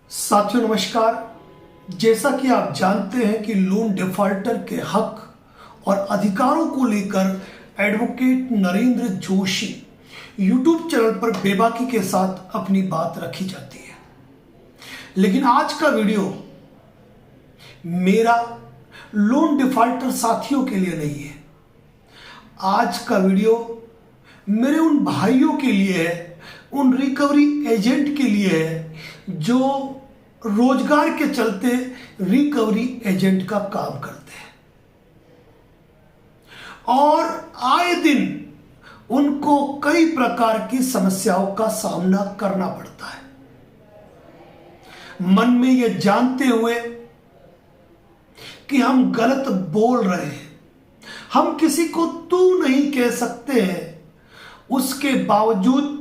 साथियों नमस्कार। जैसा कि आप जानते हैं कि लोन डिफॉल्टर के हक और अधिकारों को लेकर advocate Narendra Joshi YouTube channel पर बेबाकी के साथ अपनी बात रखी जाती है, लेकिन आज का वीडियो मेरा लोन डिफॉल्टर साथियों के लिए नहीं है। आज का वीडियो मेरे उन भाइयों के लिए है, उन रिकवरी एजेंट के लिए है जो रोजगार के चलते रिकवरी एजेंट का काम करते हैं और आए दिन उनको कई प्रकार की समस्याओं का सामना करना पड़ता है। मन में यह जानते हुए कि हम गलत बोल रहे हैं, हम किसी को तू नहीं कह सकते हैं, उसके बावजूद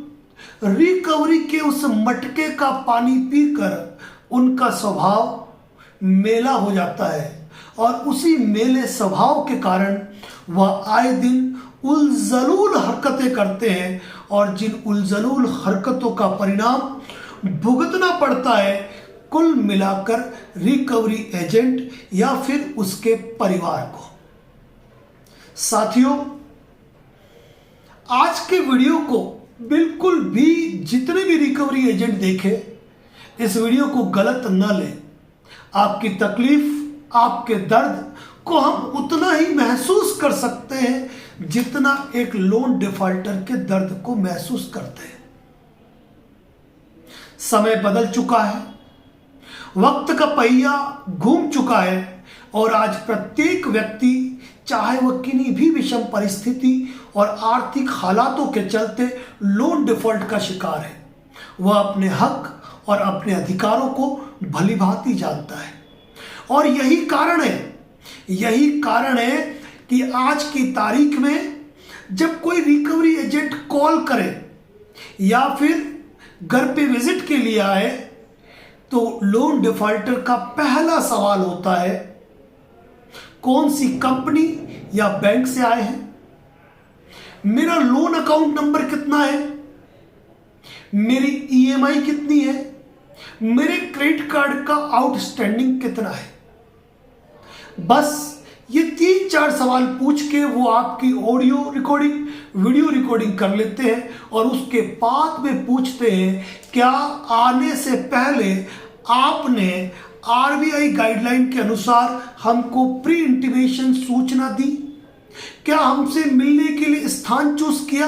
रिकवरी के उस मटके का पानी पीकर उनका स्वभाव मेला हो जाता है और उसी मेले स्वभाव के कारण वह आए दिन उलझलूल हरकतें करते हैं और जिन उलझलूल हरकतों का परिणाम भुगतना पड़ता है कुल मिलाकर रिकवरी एजेंट या फिर उसके परिवार को। साथियों, आज के वीडियो को बिल्कुल भी जितने भी रिकवरी एजेंट देखे इस वीडियो को गलत न लें। आपकी तकलीफ, आपके दर्द को हम उतना ही महसूस कर सकते हैं जितना एक लोन डिफॉल्टर के दर्द को महसूस करते हैं। समय बदल चुका है, वक्त का पहिया घूम चुका है और आज प्रत्येक व्यक्ति, चाहे वह किन्हीं भी विषम परिस्थिति और आर्थिक हालातों के चलते लोन डिफॉल्ट का शिकार है, वह अपने हक और अपने अधिकारों को भली भांति जानता है। और यही कारण है कि आज की तारीख में जब कोई रिकवरी एजेंट कॉल करे या फिर घर पे विजिट के लिए आए तो लोन डिफॉल्टर का पहला सवाल होता है, कौन सी कंपनी या बैंक से आए हैं, मेरा लोन अकाउंट नंबर कितना है, मेरी ईएमआई कितनी है, मेरे क्रेडिट कार्ड का आउटस्टैंडिंग कितना है। बस ये 3-4 सवाल पूछ के वो आपकी ऑडियो रिकॉर्डिंग, वीडियो रिकॉर्डिंग कर लेते हैं और उसके बाद में पूछते हैं, क्या आने से पहले आपने आरबीआई गाइडलाइन के अनुसार हमको प्री इंटीमेशन सूचना दी, क्या हमसे मिलने के लिए स्थान चूज किया,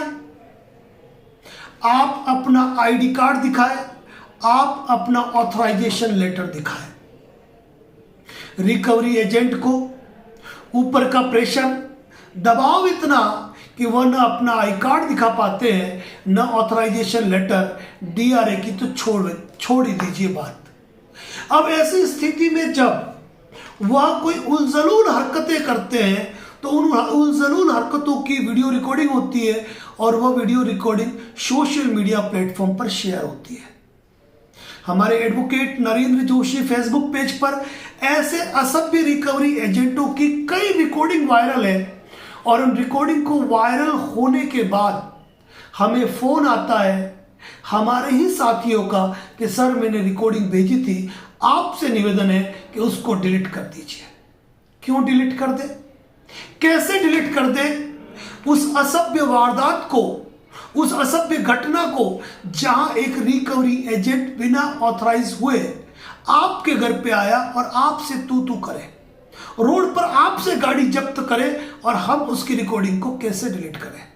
आप अपना आईडी कार्ड दिखाए, आप अपना ऑथराइजेशन लेटर दिखाएं। रिकवरी एजेंट को ऊपर का प्रेशर, दबाव इतना कि वह न अपना आई कार्ड दिखा पाते हैं न ऑथराइजेशन लेटर, डीआरए की तो छोड़ ही दीजिए बात। अब ऐसी स्थिति में जब वह कोई उलझलूल हरकतें करते हैं तो उन उलझलूल हरकतों की वीडियो रिकॉर्डिंग होती है और वह video recording social media platform पर शेयर होती है। हमारे advocate Narendra Joshi Facebook page पर ऐसे असभ्य रिकवरी एजेंटों की कई रिकॉर्डिंग वायरल है और उन रिकॉर्डिंग को वायरल होने के बाद हमें फोन आता है हमारे ही साथियों का कि सर मैंने रिकॉर्डिंग भेजी थी, आपसे निवेदन है कि उसको डिलीट कर दीजिए। क्यों डिलीट कर दे, कैसे डिलीट कर दे? उस असभ्य वारदात को, उस असभ्य घटना को जहां एक रिकवरी एजेंट बिना ऑथराइज हुए आपके घर पे आया और आपसे तू करे, रोड पर आपसे गाड़ी जब्त करे और हम उसकी रिकॉर्डिंग को कैसे डिलीट करें?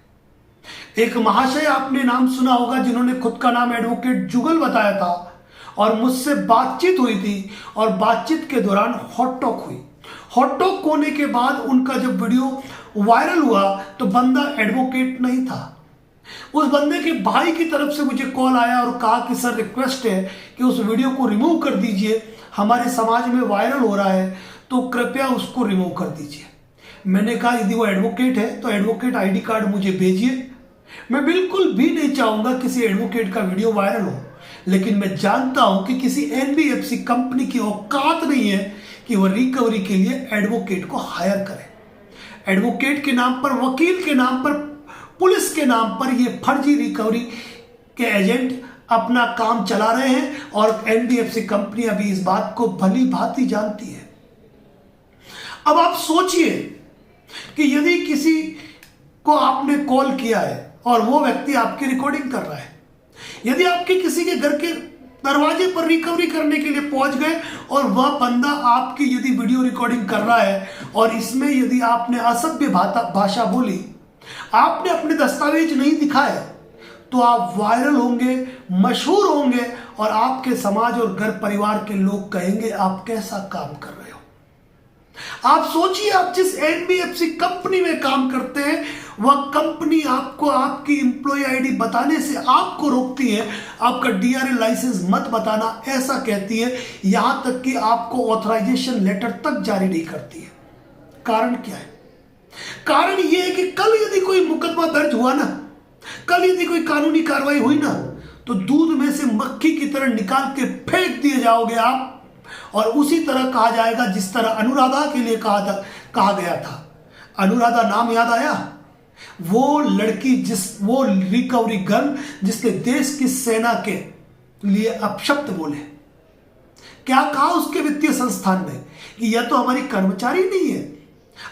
एक महाशय, आपने नाम सुना होगा, जिन्होंने खुद का नाम एडवोकेट जुगल बताया था और मुझसे बातचीत हुई थी और बातचीत के दौरान हॉट टॉक हुई। हॉट टॉक होने के बाद उनका जब वीडियो वायरल हुआ तो बंदा एडवोकेट नहीं था। उस बंदे के भाई की तरफ से मुझे कॉल आया और कहा कि सर रिक्वेस्ट है कि उस वीडियो को रिमूव कर दीजिए, हमारे समाज में वायरल हो रहा है तो कृपया उसको रिमूव कर दीजिए। मैंने कहा यदि वो एडवोकेट है तो एडवोकेट आईडी कार्ड मुझे भेजिए। मैं बिल्कुल भी नहीं चाहूंगा किसी एडवोकेट का वीडियो वायरल हो, लेकिन मैं जानता हूं कि किसी एनबीएफसी कंपनी की औकात नहीं है कि वह रिकवरी के लिए एडवोकेट को हायर करे। एडवोकेट के नाम पर, वकील के नाम पर, पुलिस के नाम पर ये फर्जी रिकवरी के एजेंट अपना काम चला रहे हैं और एनबीएफसी कंपनियां भी इस बात को भली भांति जानती है। अब आप सोचिए कि यदि किसी को आपने कॉल किया है और वो व्यक्ति आपकी रिकॉर्डिंग कर रहा है, यदि आपके किसी के घर के दरवाजे पर रिकवरी करने के लिए पहुंच गए और वह बंदा आपकी यदि वीडियो रिकॉर्डिंग कर रहा है और इसमें यदि आपने असभ्य भाषा बोली, आपने अपने दस्तावेज नहीं दिखाए, तो आप वायरल होंगे, मशहूर होंगे और आपके समाज और घर परिवार के लोग कहेंगे आप कैसा काम कर रहे हो। आप सोचिए, आप जिस एनबीएफसी कंपनी में काम करते हैं वह कंपनी आपको आपकी एम्प्लॉय आईडी बताने से आपको रोकती है, आपका डीआरए लाइसेंस मत बताना ऐसा कहती है, यहां तक कि आपको ऑथराइजेशन लेटर तक जारी नहीं करती है। कारण क्या है? कारण यह है कि कल यदि कोई मुकदमा दर्ज हुआ ना, कल यदि कोई कानूनी कार्रवाई हुई ना, तो दूध में से मक्खी की तरह निकाल के फेंक दिए जाओगे आप, और उसी तरह कहा जाएगा जिस तरह अनुराधा के लिए कहा गया था। अनुराधा नाम याद आया? वो लड़की वो रिकवरी गर्ल जिसने देश की सेना के लिए अपशब्द बोले। क्या कहा उसके वित्तीय संस्थान ने कि यह तो हमारी कर्मचारी नहीं है।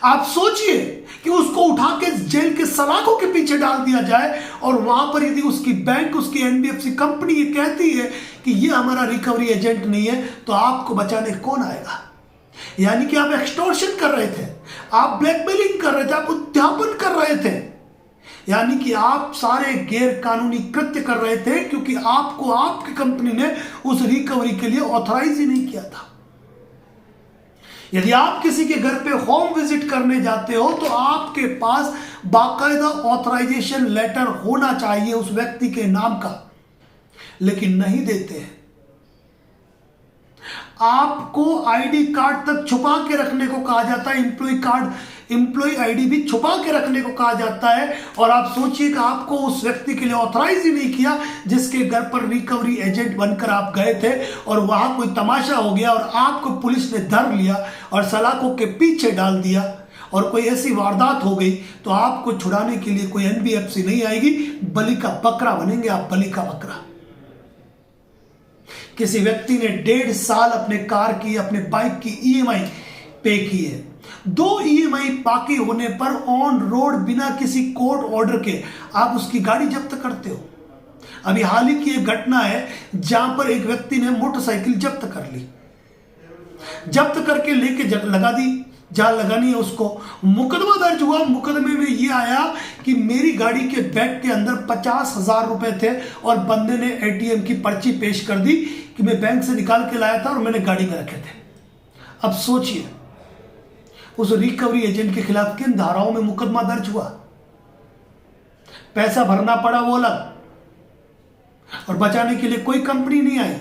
आप सोचिए कि उसको उठा के जेल के सलाखों के पीछे डाल दिया जाए और वहां पर यदि उसकी बैंक, उसकी एनबीएफसी कंपनी ये कहती है कि ये हमारा रिकवरी एजेंट नहीं है, तो आपको बचाने कौन आएगा? यानी कि आप एक्सटॉर्शन कर रहे थे, आप ब्लैकमेलिंग कर रहे थे, आप उद्यापन कर रहे थे, यानी कि आप सारे गैर कानूनी कृत्य कर रहे थे, क्योंकि आपको आपकी कंपनी ने उस रिकवरी के लिए ऑथराइज ही नहीं किया था। यदि आप किसी के घर पे होम विजिट करने जाते हो तो आपके पास बाकायदा ऑथराइजेशन लेटर होना चाहिए उस व्यक्ति के नाम का, लेकिन नहीं देते हैं। आपको आईडी कार्ड तक छुपा के रखने को कहा जाता है, एम्प्लॉय आईडी भी छुपा के रखने को कहा जाता है, और आप सोचिए कि आपको उस व्यक्ति के लिए ऑथराइज ही नहीं किया जिसके घर पर रिकवरी एजेंट बनकर आप गए थे, और वहां कोई तमाशा हो गया और आपको पुलिस ने धर लिया और सलाखों के पीछे डाल दिया और कोई ऐसी वारदात हो गई, तो आपको छुड़ाने के लिए कोई एनबीएफसी नहीं आएगी, बलि का बकरा बनेंगे आप, बलि का बकरा। किसी व्यक्ति ने 1.5 साल अपने कार की, अपने बाइक की ईएमआई पे की है, 2 ईएमआई बाकी होने पर ऑन रोड बिना किसी कोर्ट ऑर्डर के आप उसकी गाड़ी जब्त करते हो। अभी हाल ही की एक घटना है जहां पर एक व्यक्ति ने मोटरसाइकिल जब्त कर ली, जब्त करके लेके लगा दी जहां लगानी है उसको। मुकदमा दर्ज हुआ, मुकदमे में ये आया कि मेरी गाड़ी के बैग के अंदर 50,000 रुपए थे और बंदे ने एटीएम की पर्ची पेश कर दी कि मैं बैंक से निकाल के लाया था और मैंने गाड़ी में रखे थे। अब सोचिए उस रिकवरी एजेंट के खिलाफ किन धाराओं में मुकदमा दर्ज हुआ। पैसा भरना पड़ा वो अलग, और बचाने के लिए कोई कंपनी नहीं आई।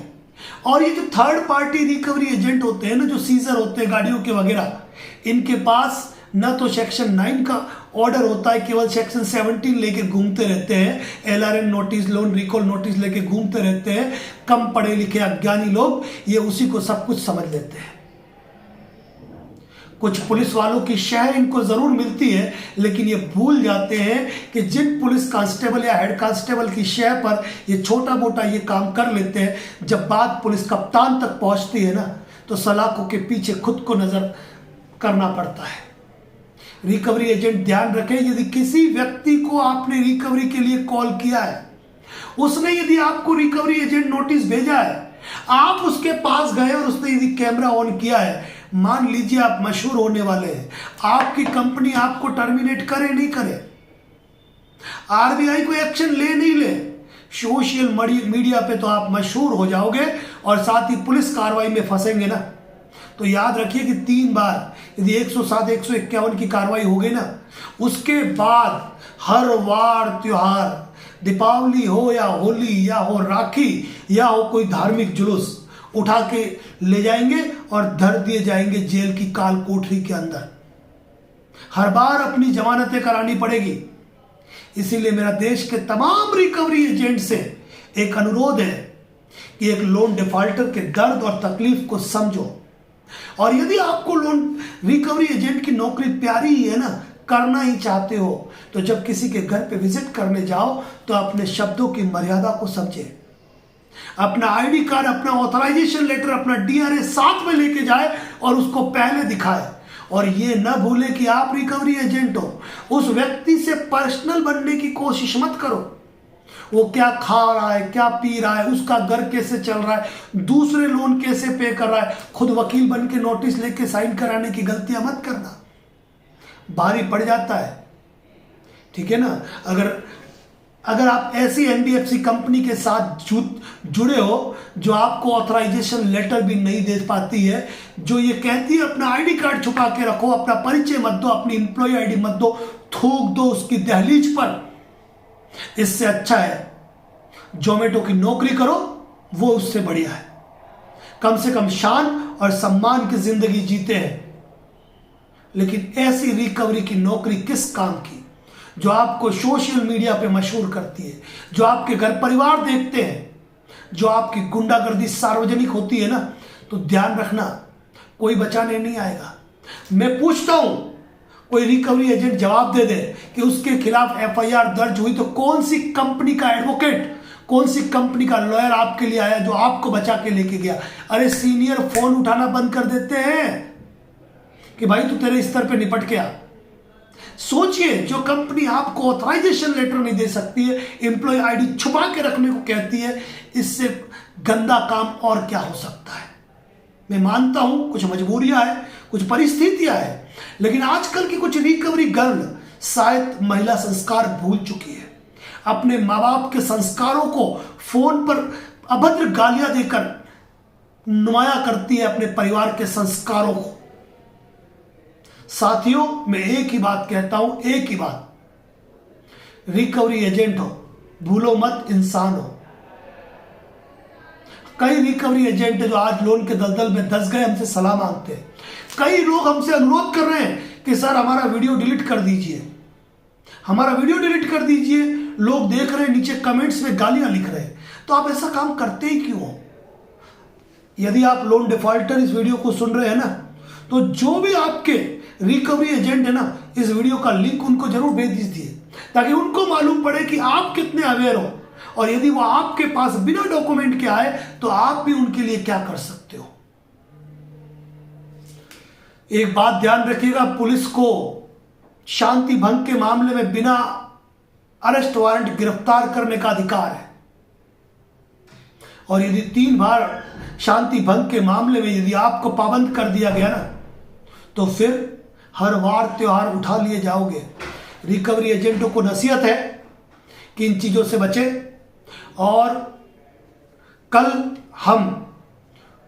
और ये जो थर्ड पार्टी रिकवरी एजेंट होते हैं ना, जो सीजर होते हैं गाड़ियों के वगैरह, इनके पास न तो सेक्शन 9 का ऑर्डर होता है, केवल सेक्शन 17 लेके घूमते रहते हैं, एलआरएन नोटिस, लोन रिकॉल नोटिस लेके घूमते रहते हैं। कम पढ़े लिखे अज्ञानी लोग ये उसी को सब कुछ समझ लेते हैं। कुछ पुलिस वालों की शह इनको जरूर मिलती है, लेकिन ये भूल जाते हैं कि जिन पुलिस कांस्टेबल या हेड कांस्टेबल की शह पर ये छोटा मोटा ये काम कर लेते हैं, जब बात पुलिस कप्तान तक पहुंचती है ना, तो सलाखों के पीछे खुद को नजर करना पड़ता है। रिकवरी एजेंट ध्यान रखें, यदि किसी व्यक्ति को आपने रिकवरी के लिए कॉल किया है, उसने यदि आपको रिकवरी एजेंट नोटिस भेजा है, आप उसके पास गए और उसने यदि कैमरा ऑन किया है, मान लीजिए आप मशहूर होने वाले हैं, आपकी कंपनी आपको टर्मिनेट करे नहीं करे, आरबीआई को एक्शन ले नहीं ले, सोशल मीडिया पे तो आप मशहूर हो जाओगे और साथ ही पुलिस कार्रवाई में फंसेंगे ना। तो याद रखिए कि 3 बार यदि 107, 151 की कार्रवाई हो गई ना, उसके बाद हर वार त्योहार, दीपावली हो या होली या हो राखी या हो कोई धार्मिक जुलूस, उठा के ले जाएंगे और धर दिए जाएंगे जेल की काल कोठरी के अंदर। हर बार अपनी जमानतें करानी पड़ेगी। इसीलिए मेरा देश के तमाम रिकवरी एजेंट से एक अनुरोध है कि एक लोन डिफॉल्टर के दर्द और तकलीफ को समझो, और यदि आपको लोन रिकवरी एजेंट की नौकरी प्यारी ही है ना, करना ही चाहते हो, तो जब किसी के घर पे विजिट करने जाओ तो अपने शब्दों की मर्यादा को समझे। अपना आईडी कार्ड, अपना ऑथराइजेशन लेटर, अपना डीआरए साथ में लेके जाए और उसको पहले दिखाए। और ये न भूले कि आप रिकवरी एजेंट हो। उस व्यक्ति से पर्सनल बनने की कोशिश मत करो। वो क्या खा रहा है, क्या पी रहा है, उसका घर कैसे चल रहा है, दूसरे लोन कैसे पे कर रहा है, खुद वकील बन के नोटिस लेके साइन कराने की गलतियां मत करना, भारी पड़ जाता है। ठीक है ना। अगर आप ऐसी एनबीएफसी कंपनी के साथ जुड़े हो जो आपको ऑथराइजेशन लेटर भी नहीं दे पाती है, जो ये कहती है अपना आईडी कार्ड छुपा के रखो, अपना परिचय मत दो, अपनी इंप्लॉय आईडी मत दो, थूक दो उसकी दहलीज पर, इससे अच्छा है जोमेटो की नौकरी करो, वो उससे बढ़िया है। कम से कम शान और सम्मान की जिंदगी जीते हैं। लेकिन ऐसी रिकवरी की नौकरी किस काम की, जो आपको सोशल मीडिया पे मशहूर करती है, जो आपके घर परिवार देखते हैं, जो आपकी गुंडागर्दी सार्वजनिक होती है ना, तो ध्यान रखना कोई बचाने नहीं आएगा। मैं पूछता हूं, कोई रिकवरी एजेंट जवाब दे दे कि उसके खिलाफ एफआईआर दर्ज हुई तो कौन सी कंपनी का एडवोकेट, कौन सी कंपनी का लॉयर आपके लिए आया जो आपको बचा के लेके गया? अरे सीनियर फोन उठाना बंद कर देते हैं कि भाई तू तेरे स्तर पे निपट के आ। सोचिए, जो कंपनी आपको ऑथराइजेशन लेटर नहीं दे सकती है, एम्प्लॉय आईडी छुपा के रखने को कहती है, इससे गंदा काम और क्या हो सकता है। मैं मानता हूं कुछ मजबूरियां हैं, कुछ परिस्थितियां हैं, लेकिन आजकल की कुछ रिकवरी गर्ल शायद महिला संस्कार भूल चुकी है। अपने माँ बाप के संस्कारों को फोन पर अभद्र गालियां देकर नुमाया करती है अपने परिवार के संस्कारों को। साथियों, मैं एक ही बात कहता हूं, एक ही बात, रिकवरी एजेंट हो, भूलो मत इंसान हो। कई रिकवरी एजेंट जो आज लोन के दलदल में धंस गए हमसे सलाह मांगते हैं। कई लोग हमसे अनुरोध कर रहे हैं कि सर हमारा वीडियो डिलीट कर दीजिए, हमारा वीडियो डिलीट कर दीजिए। लोग देख रहे हैं, नीचे कमेंट्स में गालियां लिख रहे हैं। तो आप ऐसा काम करते ही क्यों हो? यदि आप लोन डिफॉल्टर इस वीडियो को सुन रहे हैं ना, तो जो भी आपके रिकवरी एजेंट है ना, इस वीडियो का लिंक उनको जरूर भेज दीजिए, ताकि उनको मालूम पड़े कि आप कितने अवेयर हो, और यदि वो आपके पास बिना डॉक्यूमेंट के आए तो आप भी उनके लिए क्या कर सकते हो। एक बात ध्यान रखिएगा, पुलिस को शांति भंग के मामले में बिना अरेस्ट वारंट गिरफ्तार करने का अधिकार है। और यदि 3 बार शांति भंग के मामले में यदि आपको पाबंद कर दिया गया ना, तो फिर हर वार त्योहार उठा लिए जाओगे। रिकवरी एजेंटों को नसीहत है कि इन चीजों से बचें। और कल हम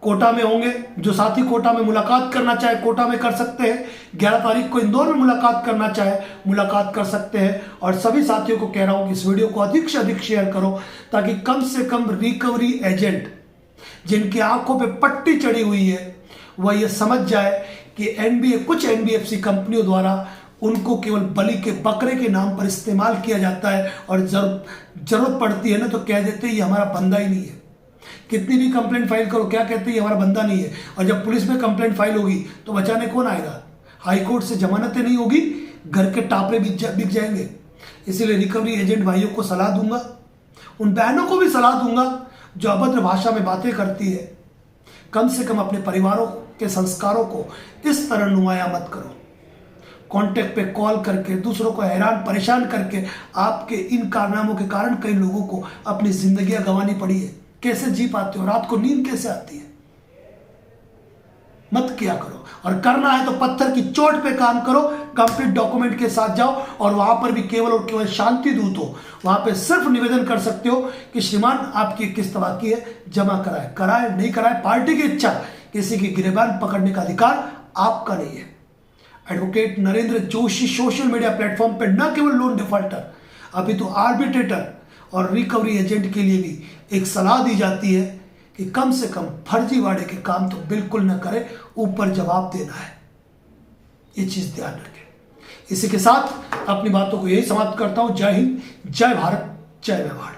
कोटा में होंगे, जो साथी कोटा में मुलाकात करना चाहे कोटा में कर सकते हैं। 11 तारीख को इंदौर में मुलाकात करना चाहे मुलाकात कर सकते हैं। और सभी साथियों को कह रहा हूं कि इस वीडियो को अधिक से अधिक शेयर करो, ताकि कम से कम रिकवरी एजेंट जिनकी आंखों पे पट्टी चढ़ी हुई है, वह यह समझ जाए कि कुछ एनबीएफसी कंपनियों द्वारा उनको केवल बलि के बकरे के नाम पर इस्तेमाल किया जाता है। और जरूरत पड़ती है ना तो कह देते हैं ये हमारा बंदा ही नहीं है। कितनी भी कंप्लेंट फाइल करो, क्या कहते हैं ये हमारा बंदा नहीं है। और जब पुलिस में कंप्लेंट फाइल होगी तो बचाने कौन आएगा? हाईकोर्ट से जमानतें नहीं होगी, घर के टापरे बिक जाएंगे। इसीलिए रिकवरी एजेंट भाइयों को सलाह दूंगा, उन बहनों को भी सलाह दूंगा जो अभद्र भाषा में बातें करती है, कम से कम अपने परिवारों के संस्कारों को इस तरह नुमाया मत करो। कांटेक्ट पे कॉल करके दूसरों को हैरान परेशान करके आपके इन कारनामों के कारण कई लोगों को अपनी जिंदगियां गंवानी पड़ी है। कैसे जी पाते हो? रात को नींद कैसे आती है? मत किया करो। और करना है तो पत्थर की चोट पे काम करो, कंप्लीट डॉक्यूमेंट के साथ जाओ, और वहां पर भी केवल और केवल शांति दूत हो। वहां पे सिर्फ निवेदन कर सकते हो कि श्रीमान आपकी किस्त बाकी है, जमा कराए नहीं कराए पार्टी की इच्छा, किसी की गिरबान पकड़ने का अधिकार आपका नहीं है। Advocate Narendra Joshi social media platform पर न केवल लोन डिफॉल्टर, अभी तो आर्बिट्रेटर और रिकवरी एजेंट के लिए भी एक सलाह दी जाती है कि कम से कम फर्जीवाड़े के काम तो बिल्कुल न करें, ऊपर जवाब देना है। ये चीज ध्यान रखें। इसी के साथ अपनी बातों को यही समाप्त करता हूं। जय हिंद, जय भारत, जय व्यवहार।